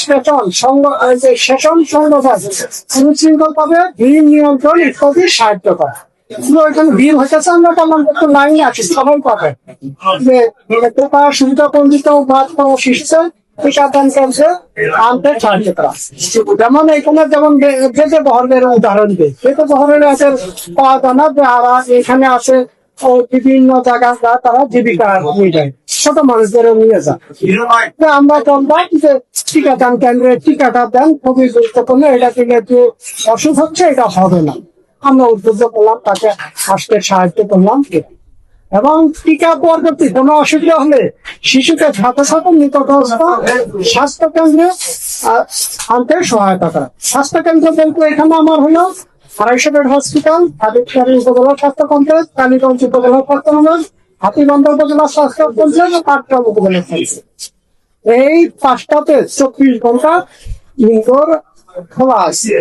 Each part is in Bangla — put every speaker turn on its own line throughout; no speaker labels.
সেশন সংগঠন সুশৃঙ্খল ভাবে ভিড় নিয়ন্ত্রণ ইত্যাদি সাহায্য করা। এখানে ভিড় হইতেছে, আমরা বললাম একটু লাইন আছে সবাই পাবে যে টোকা সুবিধা বঞ্চিত শিশুতে টিকাদান কেন্দ্রে আনতে সাহায্য করা। যেমন এখানে যেমন বেঁচে বহরের উদাহরণ দিই, বেঁচে বহরের আছে পাওয়া যায় না যে এখানে আছে বিভিন্ন জায়গায় তারা জীবিকা নিয়ে যায়, ছোট মানুষদেরও নিয়ে যায়। আমরা বললাম যে টিকাদান কেন্দ্রে টিকাটা দেন, খুবই গুরুত্বপূর্ণ, এটা থেকে যে অসুখ হচ্ছে এটা হবে না। আমরা উদ্বুদ্ধ করলাম, তাকে আসতে সাহায্য করলাম। এবং টিকা পরবর্তী কোনো অসুবিধা হলে শিশুকে সাথে সাথে নিকটস্থ স্বাস্থ্য কেন্দ্রে আনতে সহায়তা করা। স্বাস্থ্য কেন্দ্র বলতে এখানে আমার হলো 250 বেড হসপিটাল, হাতিবান্ধা উপজেলা স্বাস্থ্য কমপ্লেক্স, কালীগঞ্জ উপজেলা স্বাস্থ্য কমপ্লেক্স, হাতিবান্ধা উপজেলা স্বাস্থ্য কমপ্লেক্স, পাটগ্রাম উপজেলা স্বাস্থ্য। এই 5টাতে 24 ঘন্টা ইনডোর খোলা আছে,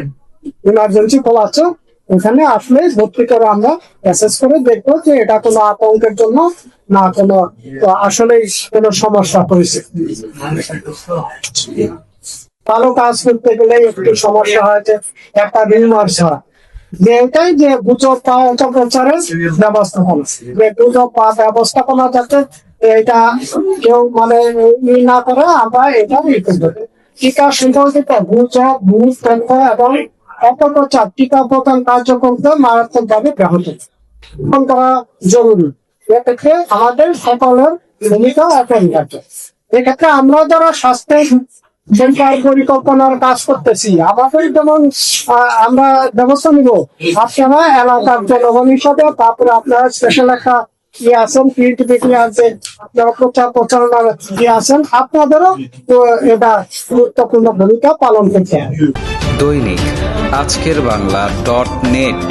ইমার্জেন্সি খোলা আছে। ওখানে আসলে ভর্তি করে আমরা অ্যাসেস করে দেখবো যে এটা কোনো আতঙ্কের জন্য না কোনো আসলে কোনো সমস্যা হয়েছে। ভালো কাজ করতে গেলে একটু সমস্যা হয়েছে, একটা রিমার্স হয় যে এটাই যে গুজব পাওয়া অপপ্রচারের ব্যবস্থাপনা, যে গুজব বা ব্যবস্থাপনা যাতে এটা কেউ মানে না করে, আমরা এটা টিকা সম্পর্কিত গুজব, ভুল তথ্য এবং অপপ্রচার টিকা প্রদান কার্যক্রমকে মারাত্মক ভাবে ব্যাহত করা জরুরি। এক্ষেত্রে আমাদের সকলের ভূমিকা অপরিহার্য। এক্ষেত্রে আমরা যারা স্বাস্থ্যের পরিকল্পনার কাজ করতেছি, আমাদের যেমন আমরা ব্যবস্থা নিব, আপনারা এলাকার জনগণ হিসাবে, তারপরে আপনারা স্পেশাল একটা ইয়ে আছেন, ক্রিয়েটিভিটি আছে, আপনারা প্রচারণা ইয়ে আছেন, আপনাদেরও এটা গুরুত্বপূর্ণ ভূমিকা পালন করতে হবে।
দৈনিক আজকের বাংলা .net